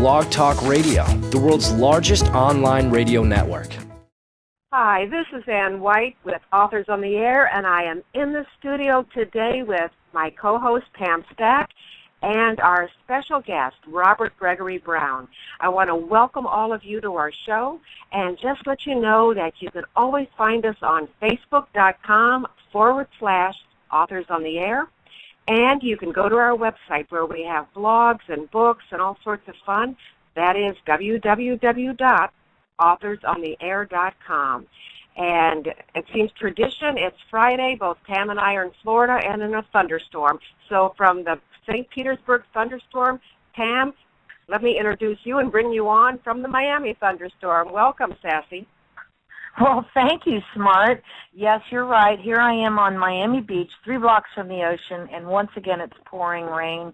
BlogTalkRadio, the world's largest online radio network. Hi, this is Ann White with Authors on the Air, and I am in the studio today with my co-host Pam Stack and our special guest, Robert Gregory Browne. I want to welcome all of you to our show and just let you know that you can always find us on Facebook.com/Authors on the Air. And you can go to our website where we have blogs and books and all sorts of fun. That is www.authorsontheair.com. And it seems tradition, it's Friday. Both Pam and I are in Florida and in a thunderstorm. So from the St. Petersburg thunderstorm, Pam, let me introduce you and bring you on from the Miami thunderstorm. Welcome, Sassy. Well, thank you, Smart. Yes, you're right. Here I am on Miami Beach, 3 blocks from the ocean, and once again it's pouring rain.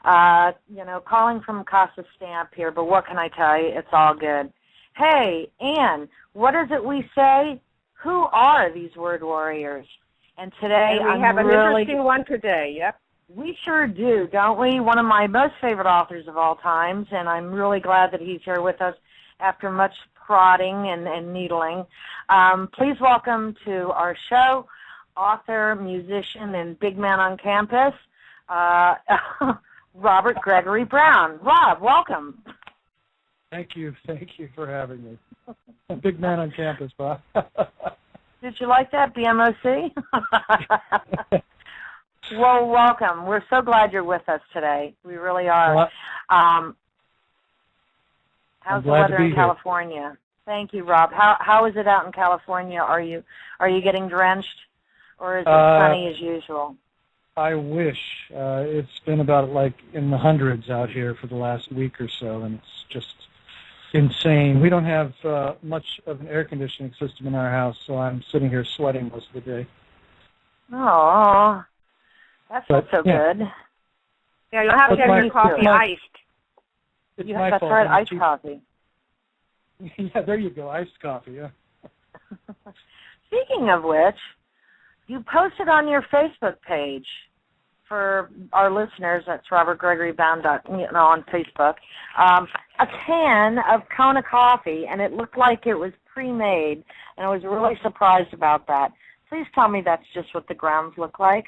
Calling from Casa Stamp here, but what can I tell you? It's all good. Hey, Ann, what is it we say? Who are these word warriors? And today we have an interesting one today, yep. We sure do, don't we? One of my most favorite authors of all times, and I'm really glad that he's here with us after much prodding and needling. Please welcome to our show, author, musician, and big man on campus, Robert Gregory Browne. Rob, welcome. Thank you for having me. A big man on campus, Bob. Did you like that, BMOC? Well, welcome. We're so glad you're with us today. We really are. How's the weather in California? Here. Thank you, Rob. How is it out in California? Are you getting drenched, or is it sunny as usual? I wish. It's been about like in the hundreds out here for the last week or so, and it's just insane. We don't have much of an air conditioning system in our house, so I'm sitting here sweating most of the day. Oh, that's not so good. Yeah, you'll have to get your coffee iced. That's right, iced coffee. Yeah, there you go, iced coffee, yeah. Speaking of which, you posted on your Facebook page for our listeners, that's Robert Gregory Browne on Facebook, a can of Kona coffee, and it looked like it was pre-made, and I was really surprised about that. Please tell me that's just what the grounds look like.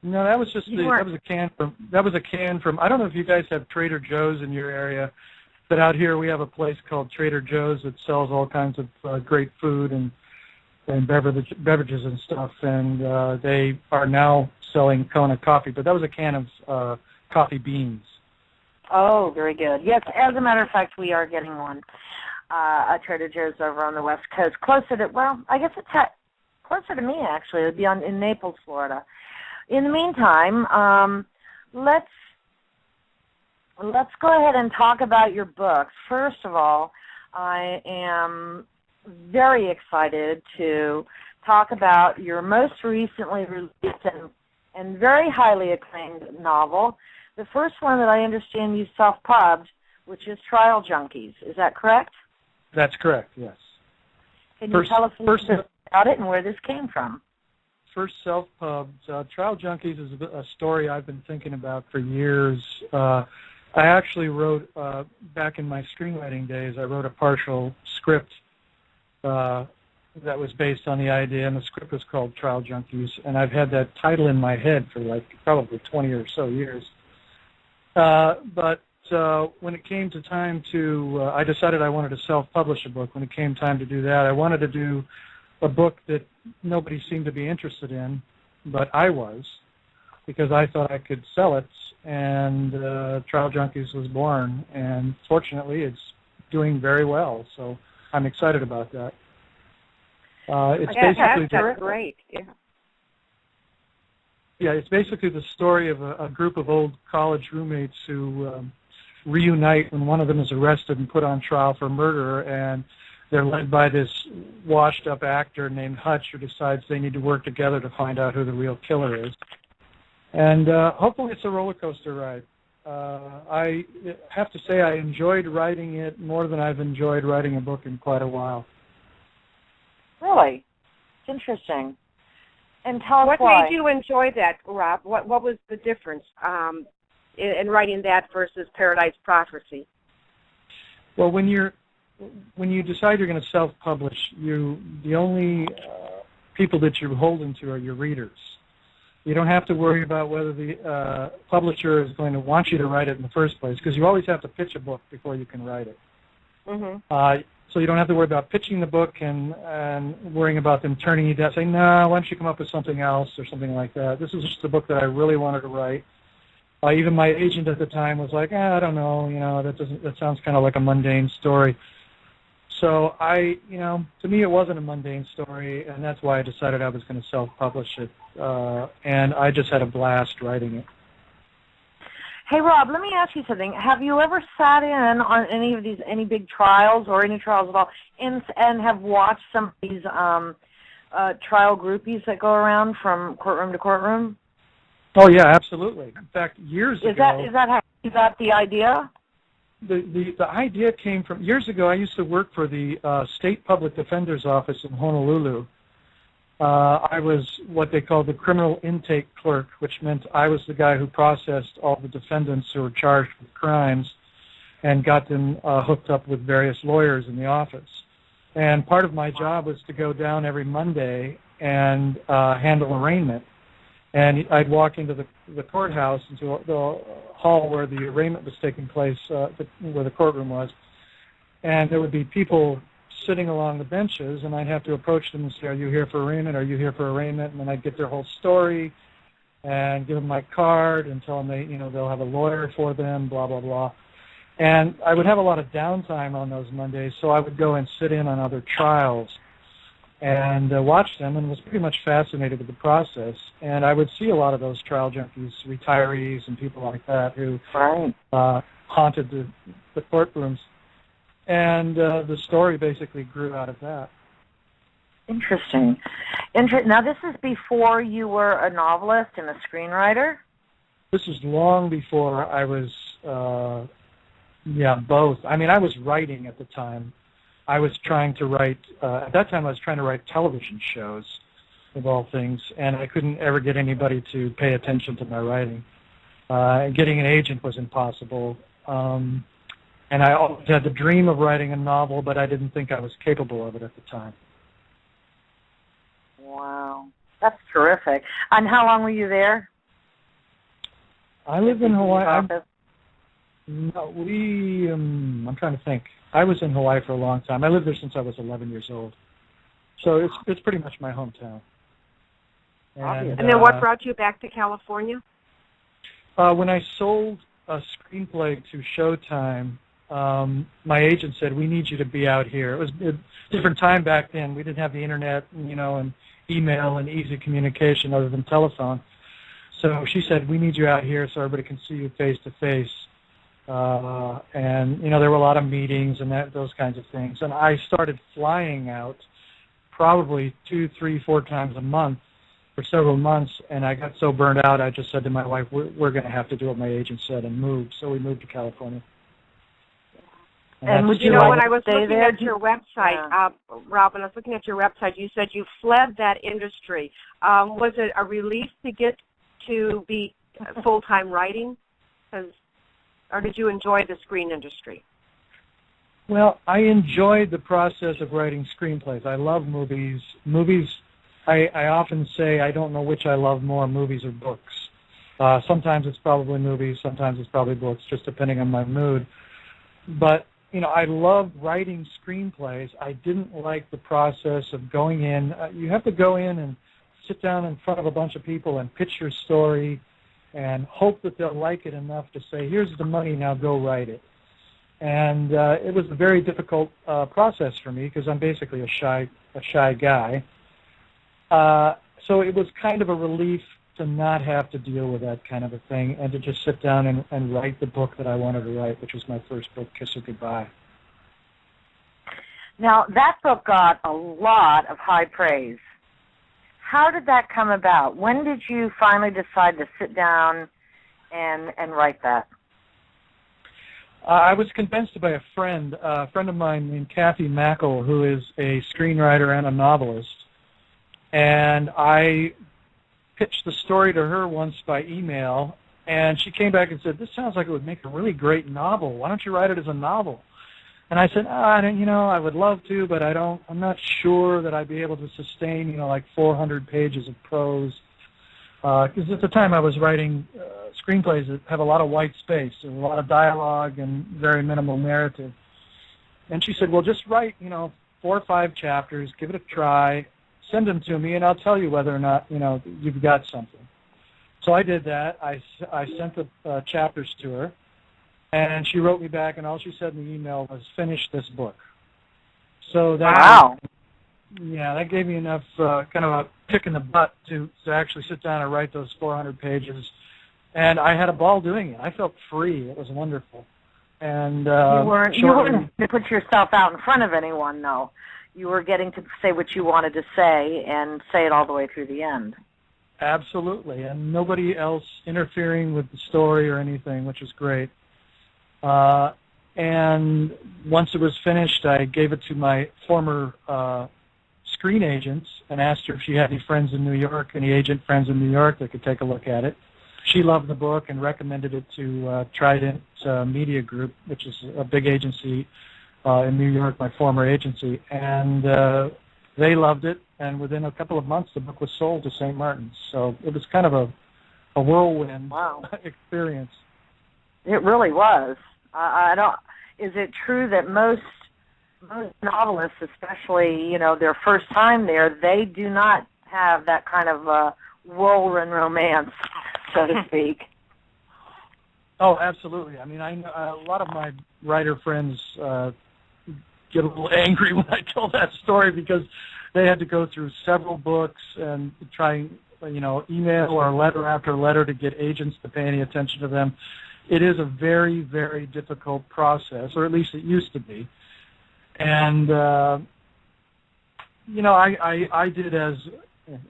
No, that was just that was a can from I don't know if you guys have Trader Joe's in your area, but out here we have a place called Trader Joe's that sells all kinds of great food and beverages and stuff, and they are now selling Kona coffee. But that was a can of coffee beans. Oh, very good. Yes, as a matter of fact, we are getting one at Trader Joe's over on the West Coast, closer to closer to me actually. It would be in Naples, Florida. In the meantime, let's go ahead and talk about your books. First of all, I am very excited to talk about your most recently released and very highly acclaimed novel. The first one that I understand you self-pubbed, which is Trial Junkies. Is that correct? That's correct, yes. Can you tell us a little bit about it and where this came from? First self-pubbed. Trial Junkies is a story I've been thinking about for years. I actually wrote, back in my screenwriting days, I wrote a partial script that was based on the idea, and the script was called Trial Junkies, and I've had that title in my head for like probably 20 or so years. But when it came to time to, I decided I wanted to self-publish a book. When it came time to do that, I wanted to do a book that nobody seemed to be interested in, but I was, because I thought I could sell it, and Trial Junkies was born, and fortunately it's doing very well, so I'm excited about that. It's basically that's great. Yeah, it's basically the story of a group of old college roommates who reunite when one of them is arrested and put on trial for murder, and they're led by this washed-up actor named Hutch, who decides they need to work together to find out who the real killer is. And hopefully it's a roller coaster ride. I have to say I enjoyed writing it more than I've enjoyed writing a book in quite a while. Really? It's interesting. And tell us what why. made you enjoy that, Rob? What was the difference? in writing that versus Paradise Prophecy? Well, when you decide you're going to self-publish, the only people that you're beholden to are your readers. You don't have to worry about whether the publisher is going to want you to write it in the first place, because you always have to pitch a book before you can write it. Mm-hmm. So you don't have to worry about pitching the book and worrying about them turning you down, saying, no, why don't you come up with something else or something like that. This is just the book that I really wanted to write. Even my agent at the time was like, I don't know, that sounds kind of like a mundane story. So to me it wasn't a mundane story, and that's why I decided I was going to self-publish it. And I just had a blast writing it. Hey, Rob, let me ask you something. Have you ever sat in on any big trials or any trials at all, and have watched some of these trial groupies that go around from courtroom to courtroom? Oh yeah, absolutely. In fact, years ago. Is that the idea? The idea came from years ago. I used to work for the State Public Defender's Office in Honolulu. I was what they called the criminal intake clerk, which meant I was the guy who processed all the defendants who were charged with crimes and got them hooked up with various lawyers in the office. And part of my job was to go down every Monday and handle arraignment. And I'd walk into the courthouse, into the hall where the arraignment was taking place, where the courtroom was, and there would be people sitting along the benches, and I'd have to approach them and say, are you here for arraignment? Are you here for arraignment? And then I'd get their whole story and give them my card and tell them they'll have a lawyer for them, blah, blah, blah. And I would have a lot of downtime on those Mondays, so I would go and sit in on other trials and watch them, and was pretty much fascinated with the process. And I would see a lot of those trial junkies, retirees and people like that who haunted the courtrooms. And the story basically grew out of that. Interesting. Now, this is before you were a novelist and a screenwriter? This is long before I was, both. I mean, I was writing at the time. I was trying to write, at that time I was trying to write television shows, of all things, and I couldn't ever get anybody to pay attention to my writing. Getting an agent was impossible. And I always had the dream of writing a novel, but I didn't think I was capable of it at the time. Wow. That's terrific. And how long were you there? I lived in Hawaii. I'm trying to think. I was in Hawaii for a long time. I lived there since I was 11 years old. So it's pretty much my hometown. And then what brought you back to California? When I sold a screenplay to Showtime, my agent said, we need you to be out here. It was a different time back then. We didn't have the internet, and email and easy communication other than telephone. So she said, we need you out here so everybody can see you face to face. And there were a lot of meetings and those kinds of things. And I started flying out probably 2, 3, 4 times a month for several months, and I got so burned out, I just said to my wife, we're going to have to do what my agent said and move. So we moved to California. And would when I was looking at your website, Robin, I was looking at your website, you said you fled that industry. Was it a relief to get to be full-time writing? Or did you enjoy the screen industry? Well, I enjoyed the process of writing screenplays. I love movies. I often say I don't know which I love more, movies or books. Sometimes it's probably movies, sometimes it's probably books, just depending on my mood. But, I loved writing screenplays. I didn't like the process of going in. You have to go in and sit down in front of a bunch of people and pitch your story and hope that they'll like it enough to say, here's the money, now go write it. And it was a very difficult process for me because I'm basically a shy guy. So it was kind of a relief to not have to deal with that kind of a thing and to just sit down and write the book that I wanted to write, which was my first book, Kiss Her Goodbye. Now, that book got a lot of high praise. How did that come about? When did you finally decide to sit down and write that? I was convinced by a friend of mine named Kathy Mackle, who is a screenwriter and a novelist. And I pitched the story to her once by email, And she came back and said, this sounds like it would make a really great novel. Why don't you write it as a novel? And I said, I would love to, but I'm not sure that I'd be able to sustain, like 400 pages of prose. Because at the time I was writing screenplays that have a lot of white space, and a lot of dialogue and very minimal narrative. And she said, well, just write, 4 or 5 chapters, give it a try, send them to me, and I'll tell you whether or not, you've got something. So I did that. I sent the chapters to her, and she wrote me back, and all she said in the email was, finish this book. So that, wow. That gave me enough kind of a kick in the butt to actually sit down and write those 400 pages. And I had a ball doing it. I felt free. It was wonderful. And you weren't to put yourself out in front of anyone, though. You were getting to say what you wanted to say and say it all the way through the end. Absolutely, and nobody else interfering with the story or anything, which was great. And once it was finished, I gave it to my former screen agents and asked her if she had any friends in New York, any agent friends in New York that could take a look at it. She loved the book and recommended it to Trident Media Group, which is a big agency in New York, my former agency. And they loved it, and within a couple of months, the book was sold to St. Martin's. So it was kind of a whirlwind experience. It really was. Is it true that most novelists, especially, their first time there, they do not have that kind of whirlwind romance, so to speak? Oh, absolutely. I mean, a lot of my writer friends get a little angry when I tell that story because they had to go through several books and try, email or letter after letter to get agents to pay any attention to them. It is a very, very difficult process, or at least it used to be. And, I did as,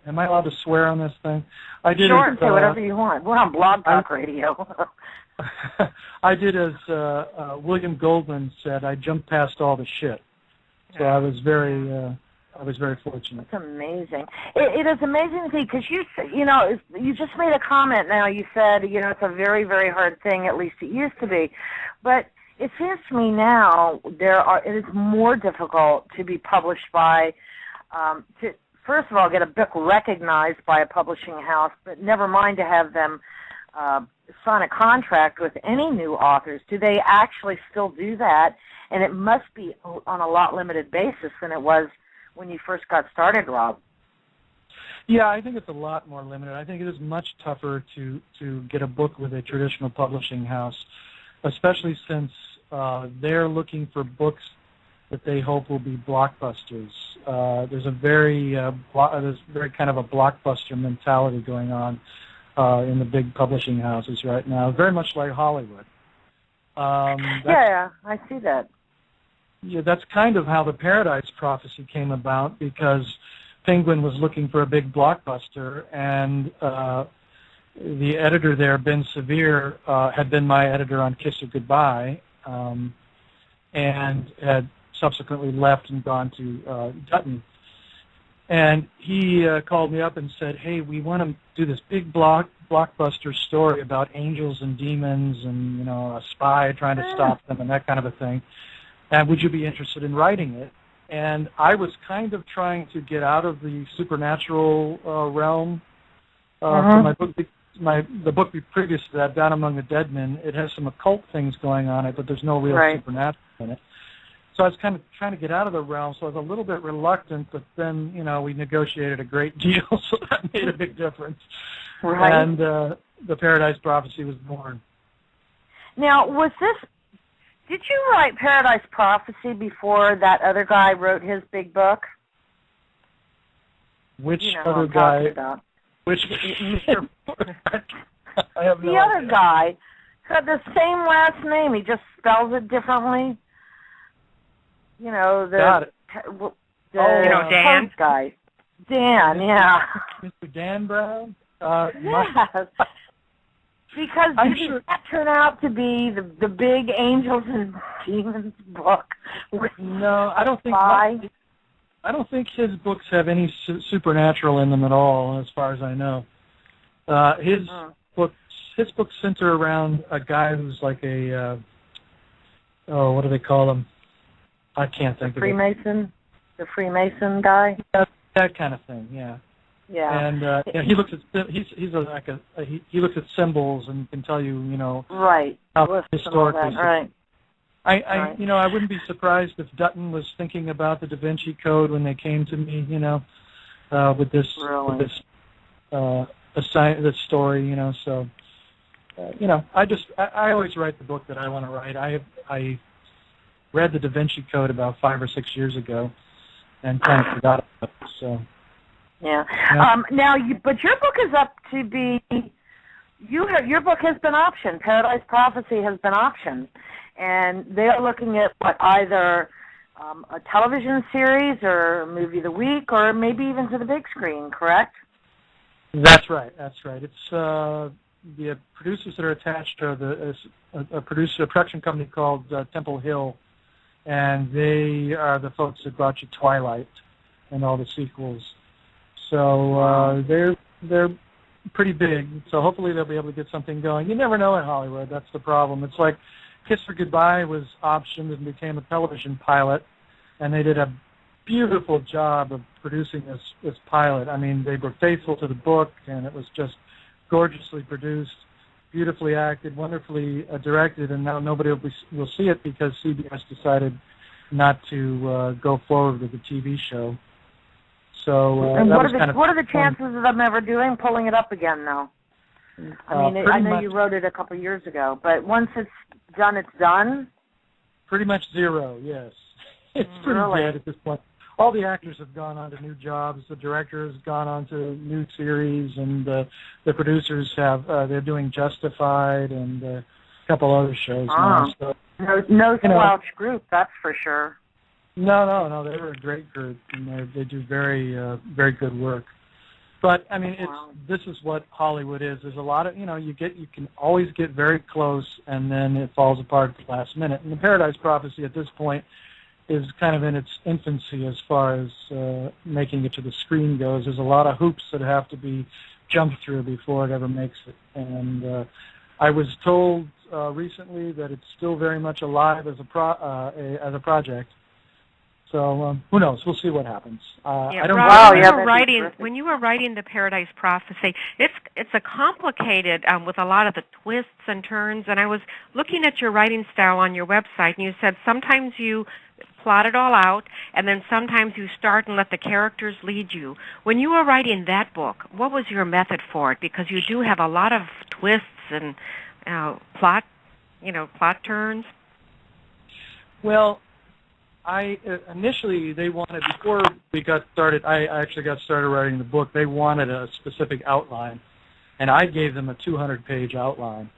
am I allowed to swear on this thing? I did sure, say whatever you want. We're on BlogTalkRadio. I did as William Goldman said, I jumped past all the shit. So I was very fortunate. It's amazing. It is amazing to see because you just made a comment now. You said, it's a very, very hard thing, at least it used to be. But it seems to me now it is more difficult to be published by, to first of all, get a book recognized by a publishing house, but never mind to have them sign a contract with any new authors. Do they actually still do that? And it must be on a lot limited basis than it was when you first got started, Rob. Yeah, I think it's a lot more limited. I think it is much tougher to get a book with a traditional publishing house, especially since they're looking for books that they hope will be blockbusters. There's a very kind of a blockbuster mentality going on in the big publishing houses right now, very much like Hollywood. Yeah, I see that. Yeah, that's kind of how the Paradise Prophecy came about, because Penguin was looking for a big blockbuster, and the editor there, Ben Sevier, had been my editor on Kiss Her Goodbye, and had subsequently left and gone to Dutton. And he called me up and said, hey, we want to do this big blockbuster story about angels and demons and, a spy trying to stop them and that kind of a thing. And would you be interested in writing it? And I was kind of trying to get out of the supernatural realm. For my book, the book previous to that, Down Among the Dead Men, it has some occult things going on it, but there's no real supernatural in it. So I was kind of trying to get out of the realm, so I was a little bit reluctant, but then, we negotiated a great deal, so that made a big difference. Right. And the Paradise Prophecy was born. Now, did you write Paradise Prophecy before that other guy wrote his big book? Which other guy? Which I have no The other idea. guy had the same last name. He just spells it differently. Got it. Dan guy. Dan, yeah. Mr. Dan Browne? Yes. Because didn't that turn out to be the big Angels and Demons book? No, I don't think his books have any supernatural in them at all, as far as I know. His his books center around a guy who's like a, what do they call him? I can't think of it. Freemason? The Freemason guy? That kind of thing, yeah. Yeah. And he looks at he looks at symbols and can tell you, right. how historically. Right. I wouldn't be surprised if Dutton was thinking about the Da Vinci Code when they came to me, with this this story, So, I always write the book that I want to write. I read the Da Vinci Code about 5 or 6 years ago, and kind of forgot about it. So. Yeah. But your book is up to be. Your book has been optioned. Paradise Prophecy has been optioned, and they are looking at either a television series or movie of the week, or maybe even to the big screen. Correct? That's right. It's the producers that are attached are a production company called Temple Hill, and they are the folks that brought you Twilight and all the sequels. So they're pretty big. So hopefully they'll be able to get something going. You never know in Hollywood. That's the problem. It's like Kiss Her Goodbye was optioned and became a television pilot, and they did a beautiful job of producing this pilot. I mean, they were faithful to the book, and it was just gorgeously produced, beautifully acted, wonderfully directed, and now nobody will see it because CBS decided not to go forward with the TV show. So and what are the chances of them ever pulling it up again, though? I mean, I know you wrote it a couple of years ago, but once it's done, it's done? Pretty much zero, yes. It's pretty dead at this point. All the actors have gone on to new jobs. The director has gone on to new series, and the producers they're doing Justified and a couple other shows now. So, no slouch group, that's for sure. No. They were a great group, and they do very, very good work. But I mean, this is what Hollywood is. There's a lot of you can always get very close, and then it falls apart at the last minute. And the Paradise Prophecy at this point is kind of in its infancy as far as making it to the screen goes. There's a lot of hoops that have to be jumped through before it ever makes it. And I was told recently that it's still very much alive as a project. So who knows? We'll see what happens. I don't Rob, when you were writing the Paradise Prophecy, it's a complicated with a lot of the twists and turns. And I was looking at your writing style on your website, and you said sometimes you plot it all out, and then sometimes you start and let the characters lead you. When you were writing that book, what was your method for it? Because you do have a lot of twists and plot turns. Well, initially they wanted, before we got started, I actually got started writing the book, they wanted a specific outline, and I gave them a 200-page outline.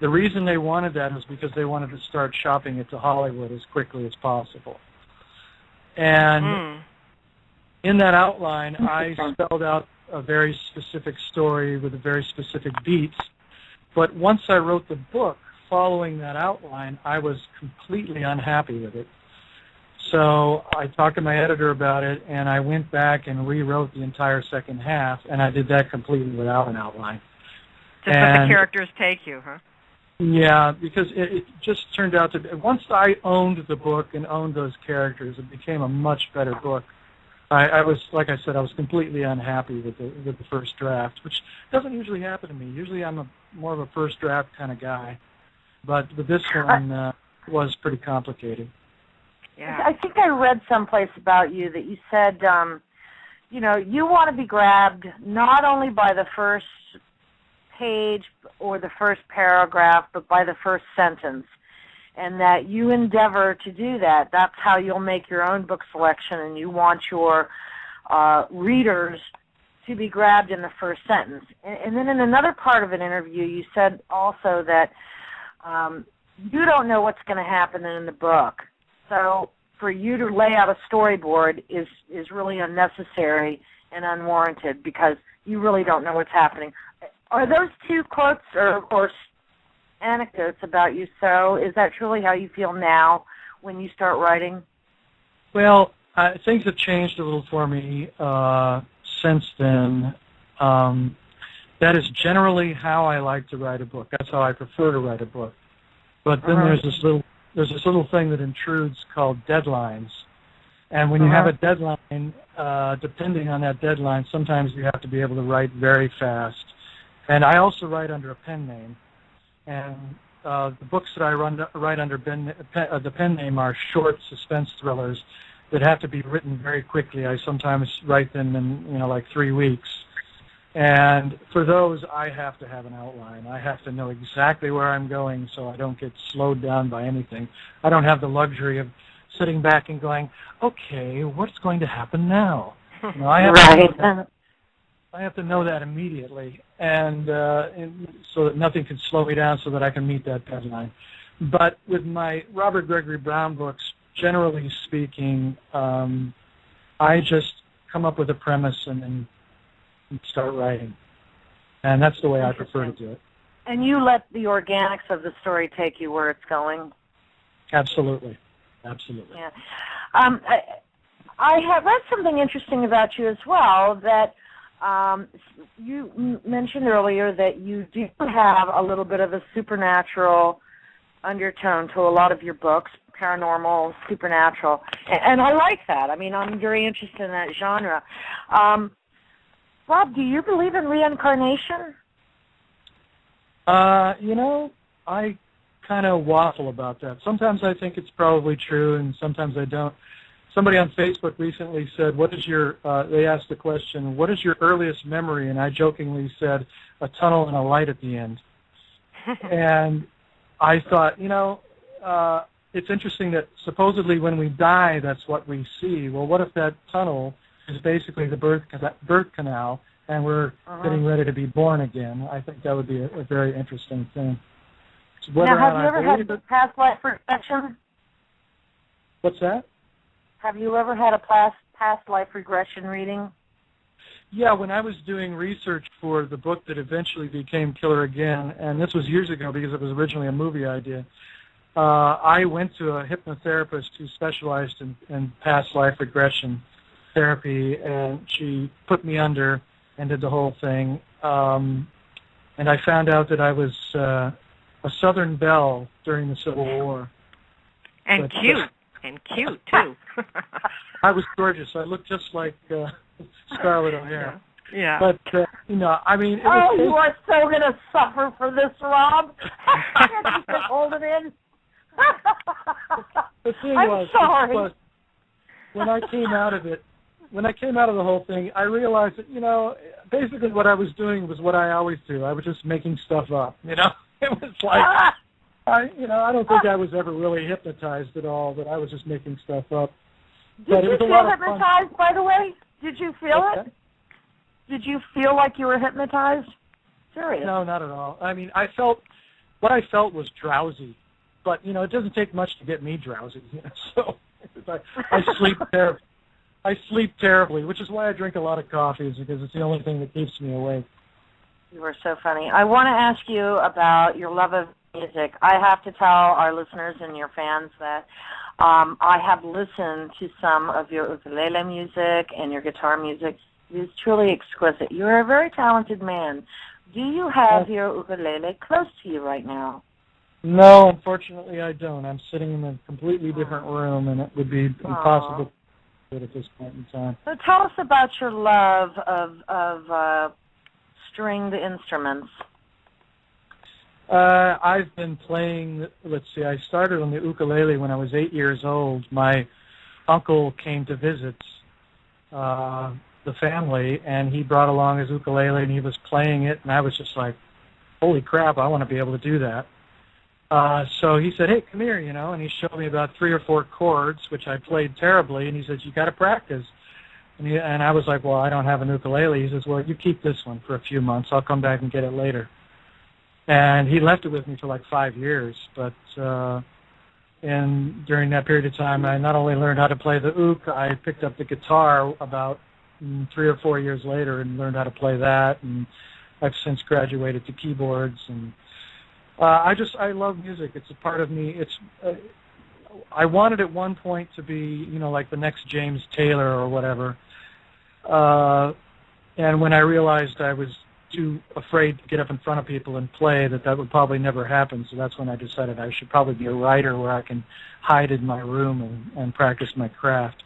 The reason they wanted that is because they wanted to start shopping it to Hollywood as quickly as possible. And in that outline, I spelled out a very specific story with a very specific beats, but once I wrote the book, following that outline, I was completely unhappy with it. So I talked to my editor about it, and I went back and rewrote the entire second half, and I did that completely without an outline. Just let the characters take you, huh? Yeah, because it just turned out to be, once I owned the book and owned those characters, it became a much better book. I was, like I said, I was completely unhappy with the first draft, which doesn't usually happen to me. Usually I'm more of a first draft kind of guy. But this one was pretty complicated. Yeah. I think I read someplace about you that you said, you want to be grabbed not only by the first page or the first paragraph, but by the first sentence, and that you endeavor to do that. That's how you'll make your own book selection, and you want your readers to be grabbed in the first sentence. And then in another part of an interview, you said also that you don't know what's going to happen in the book. So for you to lay out a storyboard is really unnecessary and unwarranted because you really don't know what's happening. Are those two quotes or anecdotes about you so? Is that truly how you feel now when you start writing? Well, things have changed a little for me since then. That is generally how I like to write a book. That's how I prefer to write a book. But then there's this little thing that intrudes called deadlines. And when you have a deadline, depending on that deadline, sometimes you have to be able to write very fast. And I also write under a pen name. And the books that I write under the pen name are short suspense thrillers that have to be written very quickly. I sometimes write them in, like 3 weeks. And for those, I have to have an outline. I have to know exactly where I'm going so I don't get slowed down by anything. I don't have the luxury of sitting back and going, okay, what's going to happen now? I have to know that immediately, and so that nothing can slow me down so that I can meet that deadline. But with my Robert Gregory Browne books, generally speaking, I just come up with a premise and then start writing. And that's the way I prefer to do it. And you let the organics of the story take you where it's going? Absolutely. Absolutely. Yeah. I have read something interesting about you as well, that you mentioned earlier that you do have a little bit of a supernatural undertone to a lot of your books, paranormal, supernatural, and I like that. I mean, I'm very interested in that genre. Rob, do you believe in reincarnation? I kind of waffle about that. Sometimes I think it's probably true, and sometimes I don't. Somebody on Facebook recently said, they asked the question, what is your earliest memory? And I jokingly said, a tunnel and a light at the end. And I thought, it's interesting that supposedly when we die, that's what we see. Well, what if that tunnel is basically the birth canal, and we're getting ready to be born again? I think that would be a very interesting thing. Now, have you ever had a past life regression? What's that? Have you ever had a past life regression reading? Yeah, when I was doing research for the book that eventually became Killer Again, and this was years ago because it was originally a movie idea, I went to a hypnotherapist who specialized in past life regression therapy, and she put me under and did the whole thing. And I found out that I was a Southern belle during the Civil War. And cute. And cute, too. I was gorgeous. I looked just like Scarlett O'Hara. Yeah. But, I mean... you are so going to suffer for this, Rob. You can hold it in. The thing I'm sorry. When I came out of the whole thing, I realized that, basically what I was doing was what I always do. I was just making stuff up, It was like... I don't think I was ever really hypnotized at all, but I was just making stuff up. Did you feel hypnotized, by the way? Did you feel it? Did you feel like you were hypnotized? Serious? No, not at all. I mean, what I felt was drowsy, but, it doesn't take much to get me drowsy, so I sleep terribly, which is why I drink a lot of coffee, because it's the only thing that keeps me awake. You are so funny. I want to ask you about your love of music. I have to tell our listeners and your fans that I have listened to some of your ukulele music and your guitar music. It is truly exquisite. You're a very talented man. Do you have your ukulele close to you right now? No, unfortunately I don't. I'm sitting in a completely different room, and it would be impossible to do it at this point in time. So tell us about your love of stringed instruments. I've been playing, I started on the ukulele when I was 8 years old. My uncle came to visit the family, and he brought along his ukulele, and he was playing it, and I was just like, holy crap, I want to be able to do that. So he said, hey, come here, and he showed me about 3 or 4 chords, which I played terribly, and he said, you got to practice. And I was like, well, I don't have an ukulele. He says, well, you keep this one for a few months. I'll come back and get it later. And he left it with me for like 5 years. But during that period of time, I not only learned how to play the uk, I picked up the guitar about 3 or 4 years later and learned how to play that. And I've since graduated to keyboards. And I love music. It's a part of me. I wanted at one point to be, like the next James Taylor or whatever. And when I realized I was too afraid to get up in front of people and play that would probably never happen. So that's when I decided I should probably be a writer where I can hide in my room and practice my craft.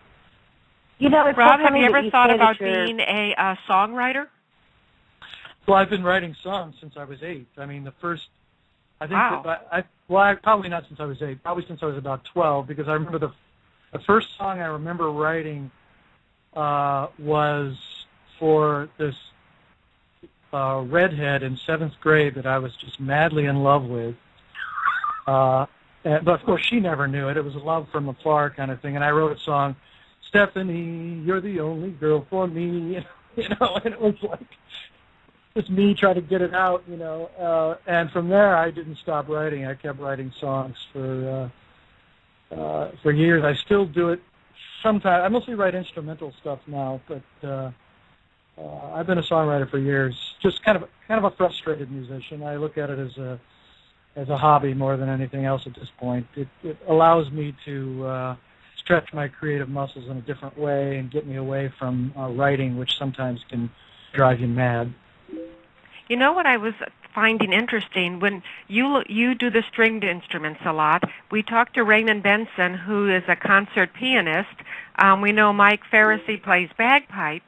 You know, it's Rob, so have funny you ever that thought say about that you're- being a songwriter? Well, I've been writing songs since I was 8. I mean, the first, I think, Wow. probably not since I was 8, probably since I was about 12, because I remember the first song I remember writing was for this redhead in 7th grade that I was just madly in love with. But of course, she never knew it. It was a love from afar kind of thing. And I wrote a song, Stephanie, you're the only girl for me, you know, and it was like just me trying to get it out, you know. And from there, I didn't stop writing. I kept writing songs for years. I still do it sometimes. I mostly write instrumental stuff now, but I've been a songwriter for years. Just kind of a frustrated musician. I look at it as a hobby more than anything else at this point. It allows me to stretch my creative muscles in a different way and get me away from writing, which sometimes can drive you mad. You know what I was finding interesting, when you do the stringed instruments a lot. We talked to Raymond Benson, who is a concert pianist. We know Mike Farrisee plays bagpipes.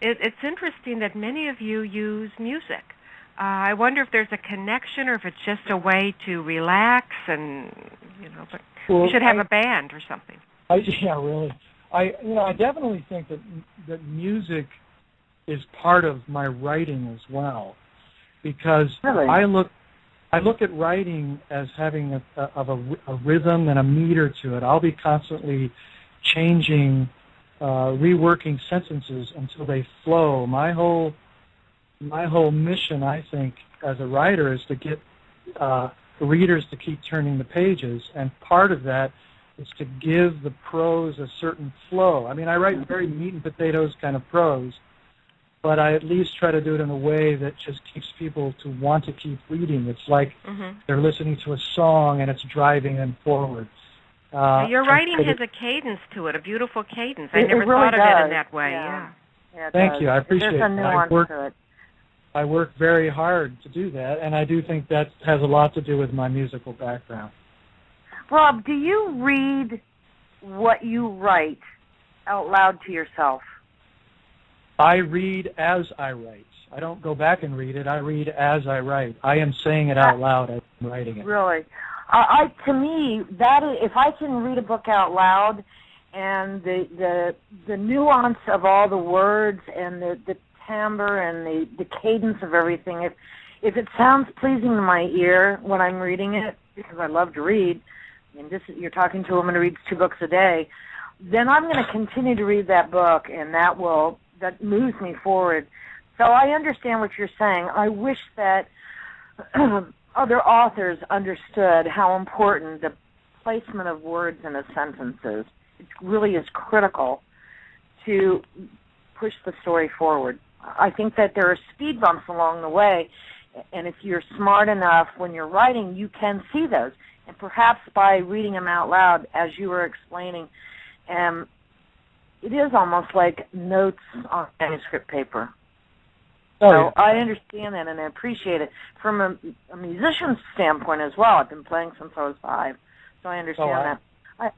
It's interesting that many of you use music. I wonder if there's a connection, or if it's just a way to relax, and but you should have a band or something. Yeah, really. I definitely think that music is part of my writing as well, because really? I look at writing as having a rhythm and a meter to it. I'll be constantly changing, reworking sentences until they flow. My whole mission, I think, as a writer, is to get readers to keep turning the pages, and part of that is to give the prose a certain flow. I mean, I write very meat and potatoes kind of prose, but I at least try to do it in a way that just keeps people to want to keep reading. It's like they're listening to a song and it's driving them forward. Your writing has a cadence to it, a beautiful cadence. I never really thought of does. it in that way. Yeah. Thank you. I appreciate There's a nuance to it. I work very hard to do that, and I do think that has a lot to do with my musical background. Rob, do you read what you write out loud to yourself? I read as I write. I don't go back and read it. I read as I write. I am saying it out loud as I'm writing it. Really? To me, if I can read a book out loud, and the nuance of all the words and the timbre and the cadence of everything, if it sounds pleasing to my ear when I'm reading it, because I love to read, and you're talking to a woman who reads 2 books a day, then I'm going to continue to read that book, and that moves me forward. So I understand what you're saying. I wish that other authors understood how important the placement of words in a sentence is. It really is critical to push the story forward. I think that there are speed bumps along the way, and if you're smart enough when you're writing, you can see those. And perhaps by reading them out loud, as you were explaining, it is almost like notes on manuscript paper. So I understand that, and I appreciate it. From a musician's standpoint as well, I've been playing since I was 5, so I understand that.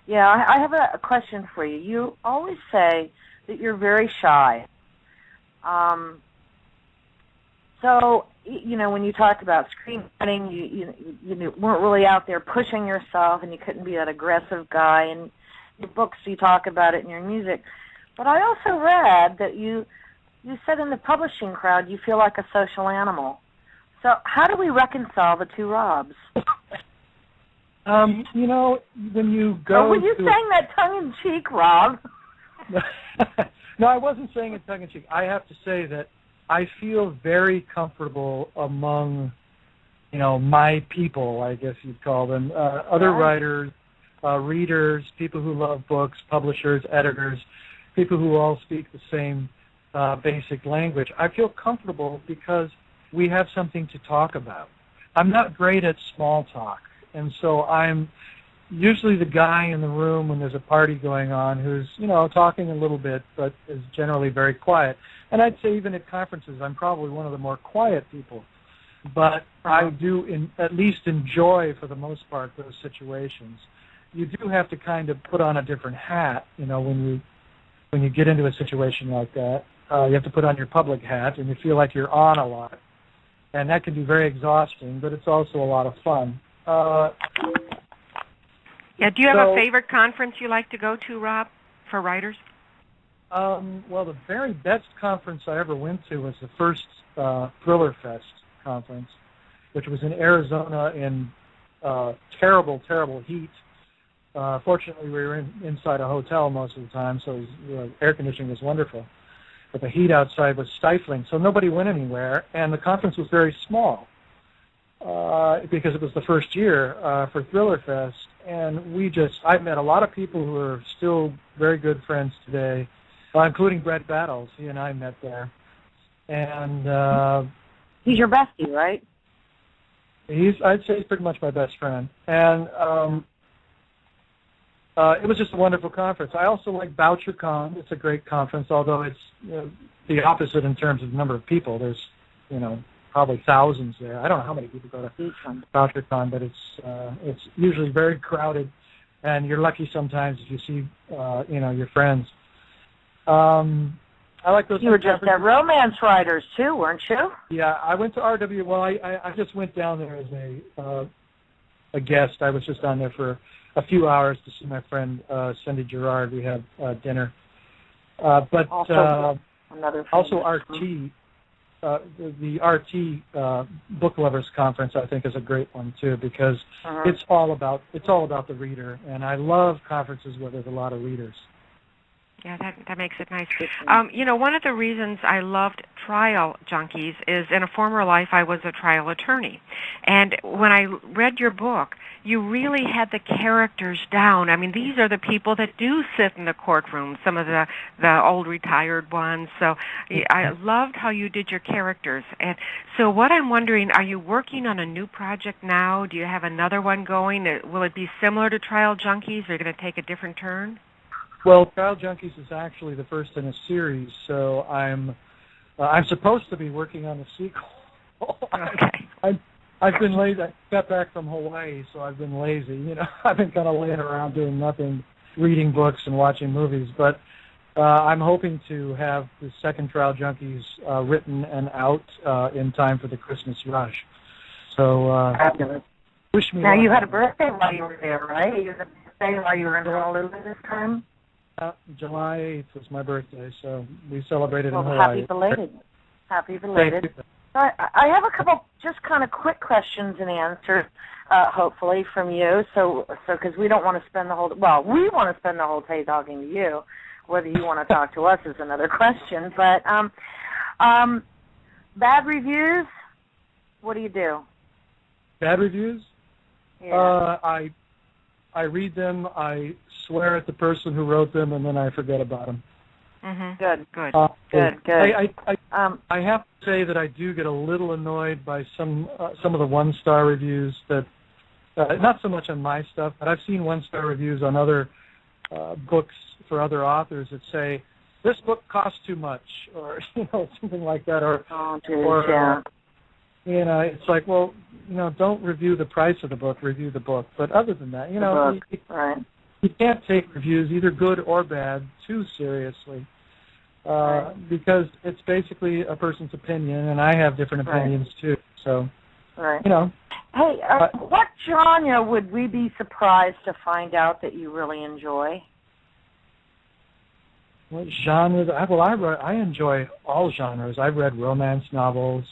I have a question for you. You always say that you're very shy. So, when you talked about screenwriting, you weren't really out there pushing yourself, and you couldn't be that aggressive guy. In your books, you talk about it in your music. But I also read that you said in the publishing crowd you feel like a social animal. So how do we reconcile the two Robs? When you go were you saying that tongue-in-cheek, Rob? No, I wasn't saying it tongue-in-cheek. I have to say that I feel very comfortable among, my people, I guess you'd call them, other writers, readers, people who love books, publishers, editors, people who all speak the same basic language. I feel comfortable because we have something to talk about. I'm not great at small talk, and so I'm usually the guy in the room when there's a party going on who's, talking a little bit, but is generally very quiet. And I'd say even at conferences, I'm probably one of the more quiet people. But I do at least enjoy, for the most part, those situations. You do have to kind of put on a different hat, when you get into a situation like that. You have to put on your public hat, and you feel like you're on a lot. And that can be very exhausting, but it's also a lot of fun. Do you have a favorite conference you like to go to, Rob, for writers? Well, the very best conference I ever went to was the first Thriller Fest conference, which was in Arizona in terrible, terrible heat. Fortunately, we were inside a hotel most of the time, so air conditioning was wonderful. But the heat outside was stifling, so nobody went anywhere, and the conference was very small because it was the first year for Thriller Fest. And I met a lot of people who are still very good friends today, including Brett Battles. He and I met there. And he's your bestie, right? I'd say he's pretty much my best friend. And it was just a wonderful conference. I also like BoucherCon. It's a great conference, although it's the opposite in terms of the number of people. There's, probably thousands there. I don't know how many people go to BoucherCon, but it's usually very crowded, and you're lucky sometimes if you see, your friends. I like those. You were just at Romance Writers too, weren't you? Yeah, I went to RW. Well, I just went down there as a guest. I was just down there for a few hours to see my friend Cindy Gerard. We had dinner. But also RT. The RT Book Lovers Conference, I think, is a great one too, because it's all about the reader, and I love conferences where there's a lot of readers. Yeah, that makes it nice. One of the reasons I loved Trial Junkies is in a former life I was a trial attorney. And when I read your book, you really had the characters down. I mean, these are the people that do sit in the courtroom, some of the old retired ones. So I loved how you did your characters. And so what I'm wondering, are you working on a new project now? Do you have another one going? Will it be similar to Trial Junkies, or are you going to take a different turn? Well, Trial Junkies is actually the first in a series, so I'm supposed to be working on a sequel. Okay. I've been lazy. I got back from Hawaii, so I've been lazy. I've been kind of laying around doing nothing, reading books and watching movies. But I'm hoping to have the second Trial Junkies written and out in time for the Christmas rush. So wish me luck. Now, you had a birthday while you were there, right? You had a birthday while you were in Honolulu this time? July 8th was my birthday, so we celebrated in Hawaii. Happy belated. Happy belated. So I have a couple just kind of quick questions and answers, hopefully, from you. So because we don't want to spend the whole, we want to spend the whole day talking to you. Whether you want to talk to us is another question. But bad reviews, what do you do? Bad reviews? Yeah. I read them, I swear at the person who wrote them, and then I forget about them. Mm-hmm. Good. Good. I have to say that I do get a little annoyed by some of the one-star reviews that, not so much on my stuff, but I've seen one-star reviews on other books for other authors that say, this book costs too much, or something like that, it's like, well, don't review the price of the book, review the book. But other than that, you can't take reviews, either good or bad, too seriously, because it's basically a person's opinion, and I have different opinions too. So, Hey, what genre would we be surprised to find out that you really enjoy? What genres? Well, I enjoy all genres. I've read romance novels.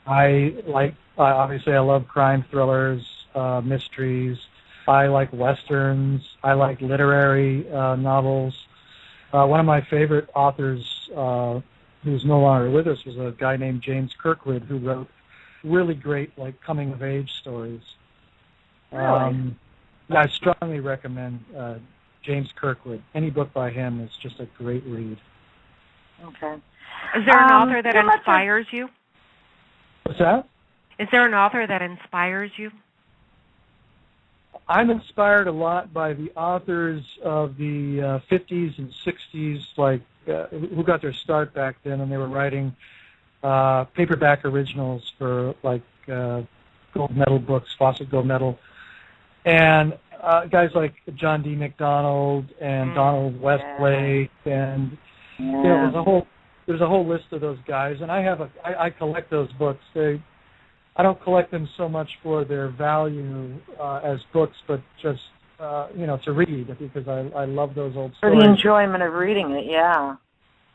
Obviously, I love crime thrillers, mysteries. I like westerns. I like literary novels. One of my favorite authors, who's no longer with us, was a guy named James Kirkwood, who wrote really great, coming-of-age stories. Really? I strongly recommend James Kirkwood. Any book by him is just a great read. Okay. Is there an author that inspires you? What's that? Is there an author that inspires you? I'm inspired a lot by the authors of the 50s and 60s, like who got their start back then, and they were writing paperback originals for like gold medal books, Fawcett Gold Medal, and guys like John D. MacDonald and Donald Westlake, and there's a whole list of those guys, and I collect those books. I don't collect them so much for their value as books, but just to read, because I love those old stories. For the enjoyment of reading it, yeah.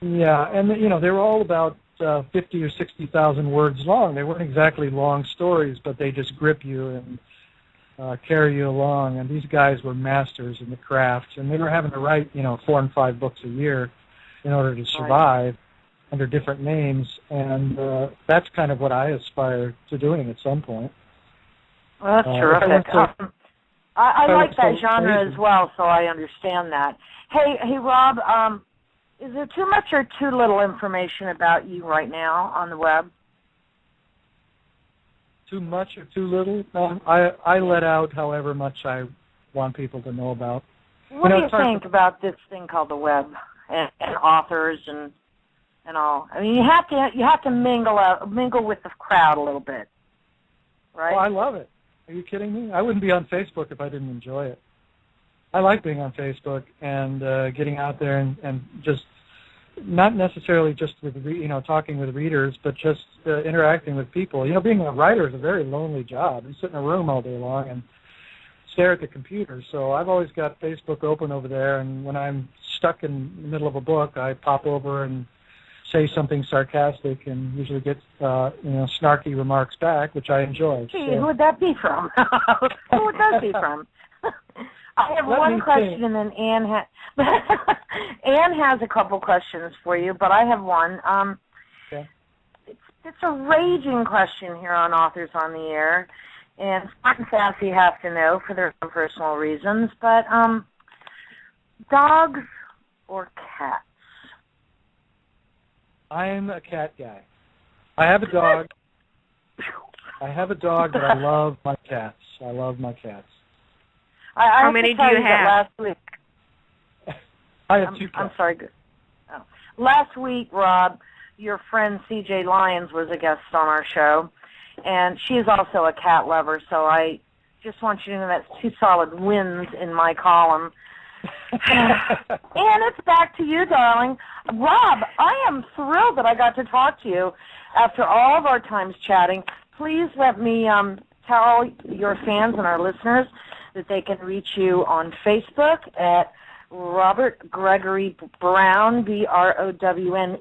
Yeah, and they were all about 50 or 60,000 words long. They weren't exactly long stories, but they just grip you and carry you along. And these guys were masters in the craft, and they were having to write 4 and 5 books a year in order to survive under different names, and that's kind of what I aspire to doing at some point. Well, that's terrific. I like that genre as well, so I understand that. Hey, Rob, is there too much or too little information about you right now on the web? Too much or too little? I let out however much I want people to know about. What do you think about this thing called the web and authors and all? I mean, you have to mingle with the crowd a little bit, right? Oh, I love it. Are you kidding me? I wouldn't be on Facebook if I didn't enjoy it. I like being on Facebook and getting out there and just not necessarily just with talking with readers, but just interacting with people. Being a writer is a very lonely job. You sit in a room all day long and stare at the computer. So I've always got Facebook open over there, and when I'm stuck in the middle of a book, I pop over and say something sarcastic and usually get snarky remarks back, which I enjoy. Gee, who would that be from? Who would that be from? I have one question, and then Anne has a couple questions for you, but I have one. It's a raging question here on Authors on the Air, and Smart and Sassy have to know for their own personal reasons, but dogs or cats? I'm a cat guy. I have a dog. But I love my cats. I love my cats. How many do you have? Last week. I have 2 cats. I'm sorry. Oh. Last week, Rob, your friend C.J. Lyons was a guest on our show, and she is also a cat lover, so I just want you to know that's 2 solid wins in my column. And it's back to you, darling. Rob, I am thrilled that I got to talk to you after all of our times chatting. Please let me tell your fans and our listeners that they can reach you on Facebook at Robert Gregory Browne, Browne,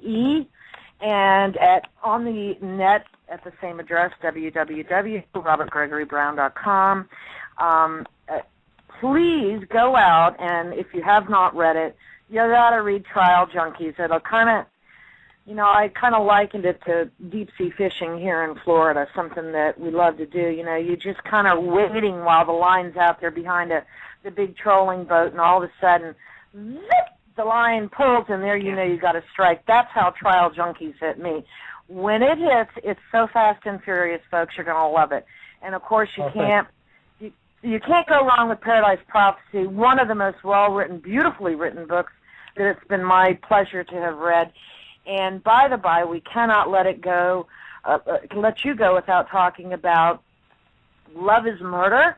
and on the net at the same address, www.robertgregorybrowne.com. Please go out, and if you have not read it, you got to read Trial Junkies. It'll kind of, I kind of likened it to deep-sea fishing here in Florida, something that we love to do. You're just kind of waiting while the line's out there behind the big trolling boat, and all of a sudden, zip, the line pulls, and there you got to strike. That's how Trial Junkies hit me. When it hits, it's so fast and furious, folks. You're going to love it. And, of course, you can't go wrong with Paradise Prophecy, one of the most well-written, beautifully written books that it's been my pleasure to have read. And by the by, we cannot let you go without talking about Love is Murder,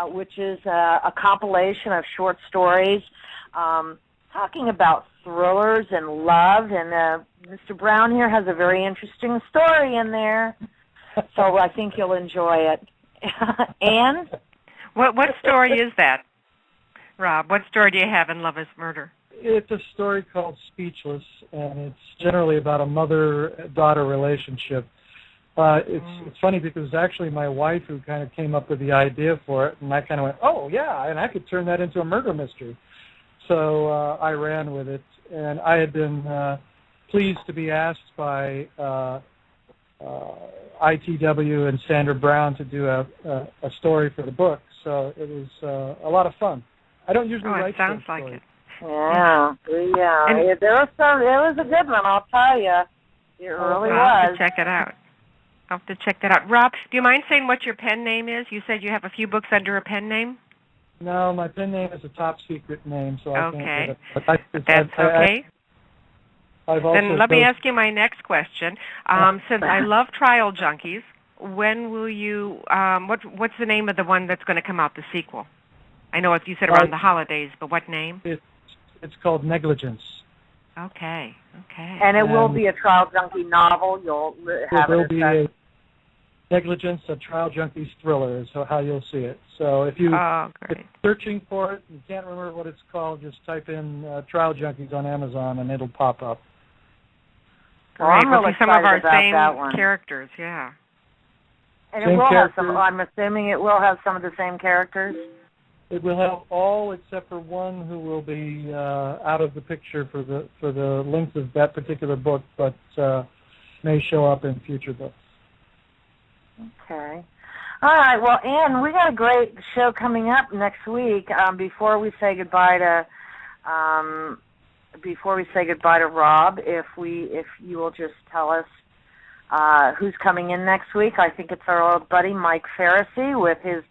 which is a compilation of short stories talking about thrillers and love. And Mr. Browne here has a very interesting story in there, so I think you'll enjoy it. Anne? What story is that, Rob? What story do you have in Love is Murder? It's a story called Speechless, and it's generally about a mother-daughter relationship. It's funny because it's actually my wife who kind of came up with the idea for it, and I kind of went, oh, yeah, and I could turn that into a murder mystery. So I ran with it, and I had been pleased to be asked by ITW and Sandra Brown to do a story for the book, so it was a lot of fun. I don't usually write sounds stories. like it. Yeah. There was a good one, I'll tell you. It really was. I'll have to check it out. Rob, do you mind saying what your pen name is? You said you have a few books under a pen name? No, my pen name is a top secret name, so I can't get it. But That's okay. I've also Then let me ask you my next question. Since I love Trial Junkies, when will you? What's the name of the one that's going to come out? The sequel. I know you said around the holidays, but what name? It's called Negligence. Okay. And it will be a Trial Junkie novel. You'll have it will be a Negligence, a Trial Junkies thriller is how you'll see it. So if you're searching for it and can't remember what it's called, just type in Trial Junkies on Amazon and it'll pop up. Great. We'll see some of our same characters, yeah. And it will have some. I'm assuming it will have some of the same characters. It will have all except for one who will be out of the picture for the length of that particular book, but may show up in future books. Okay. All right. Well, Ann, we got a great show coming up next week. Before we say goodbye to Rob, if you will just tell us who's coming in next week. I think it's our old buddy Mike Farrisee with his.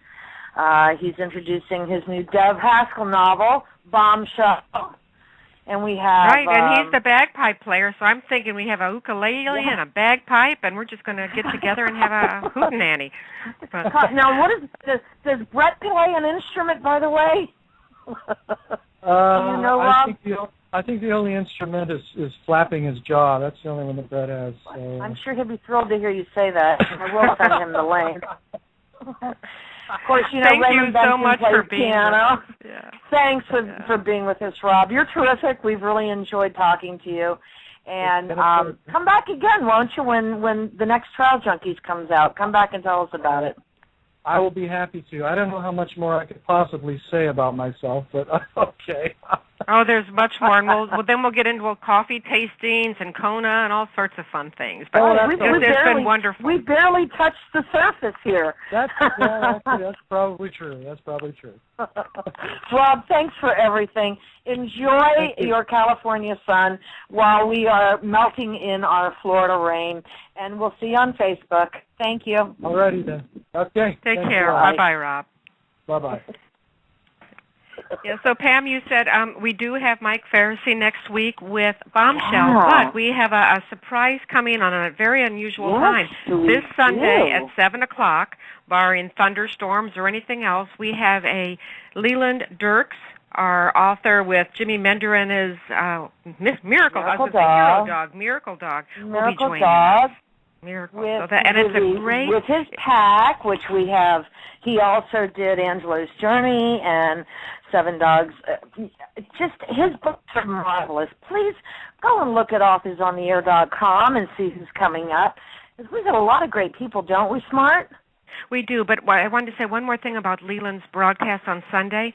He's introducing his new Dove Haskell novel, Bombshell. And we have... Right, and he's the bagpipe player, so I'm thinking we have a ukulele and a bagpipe, and we're just going to get together and have a hootenanny. Now, does Brett play an instrument, by the way? You know, Rob? I think the only instrument is flapping his jaw. That's the only one that Brett has. So. I'm sure he'll be thrilled to hear you say that. I will send him the link. Of course, you know, Thank Raymond you so Benson much plays for being piano. with us. Yeah. Thanks for being with us, Rob. You're terrific. We've really enjoyed talking to you. And come back again, won't you, when the next Trial Junkies comes out? Come back and tell us about it. I will be happy to. I don't know how much more I could possibly say about myself, but okay. Oh, there's much more, and then we'll get into coffee tastings and Kona and all sorts of fun things. But it's been wonderful. We barely touched the surface here. That's probably true. That's probably true. Rob, thanks for everything. Enjoy your California sun while we are melting in our Florida rain, and we'll see you on Facebook. Thank you. All righty then. Okay. Take care. Bye-bye, Rob. Bye-bye. Yeah, so Pam, you said we do have Mike Farrisee next week with Bombshell, but we have a surprise coming on a very unusual time. This Sunday at 7 o'clock, barring thunderstorms or anything else, we have a Leland Dirks, our author with Jimmy Mender and his Miracle Dog, will be joining us. Miracle. And it's a great... With his pack, which we have, he also did Angelo's Journey and Seven Dogs. Just his books are marvelous. Please go and look at authorsontheair.com and see who's coming up. We've got a lot of great people, don't we, Smart? We do, but I wanted to say one more thing about Leland's broadcast on Sunday.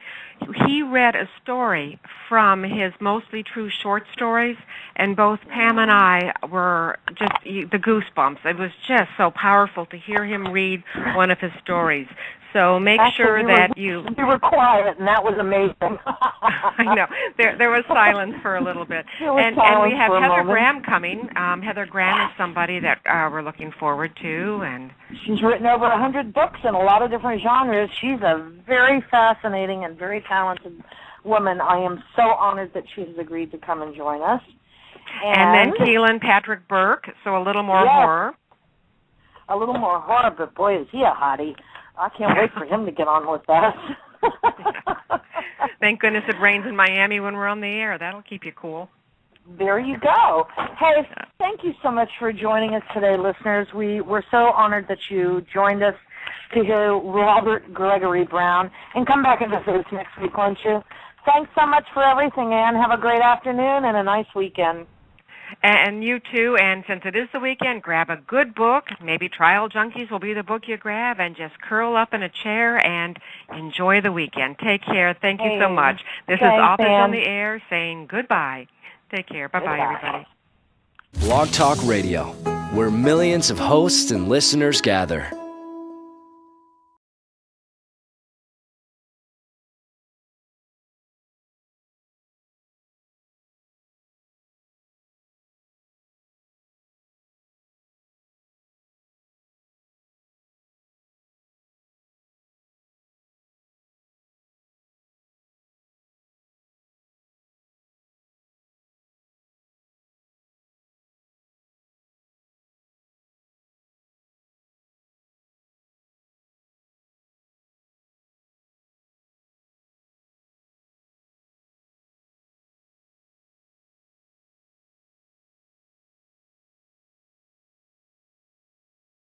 He read a story from his mostly true short stories, and both Pam and I were just the goosebumps. It was just so powerful to hear him read one of his stories. So make sure that you... We were quiet, and that was amazing. I know. There was silence for a little bit. And we have Heather Graham coming. Heather Graham is somebody that we're looking forward to. And she's written over 100 books in a lot of different genres. She's a very fascinating and very talented woman. I am so honored that she has agreed to come and join us. And then Keelan Patrick Burke, so a little more horror. A little more horror, but boy, is he a hottie. I can't wait for him to get on with that. Thank goodness it rains in Miami when we're on the air. That'll keep you cool. There you go. Hey, thank you so much for joining us today, listeners. We're so honored that you joined us to hear Robert Gregory Browne. And come back and visit us next week, won't you? Thanks so much for everything, Ann. Have a great afternoon and a nice weekend. And you too, and since it is the weekend, grab a good book. Maybe Trial Junkies will be the book you grab, and just curl up in a chair and enjoy the weekend. Take care. Thank you so much. This is Authors on the Air saying goodbye. Take care. Bye-bye, everybody. Blog Talk Radio, where millions of hosts and listeners gather.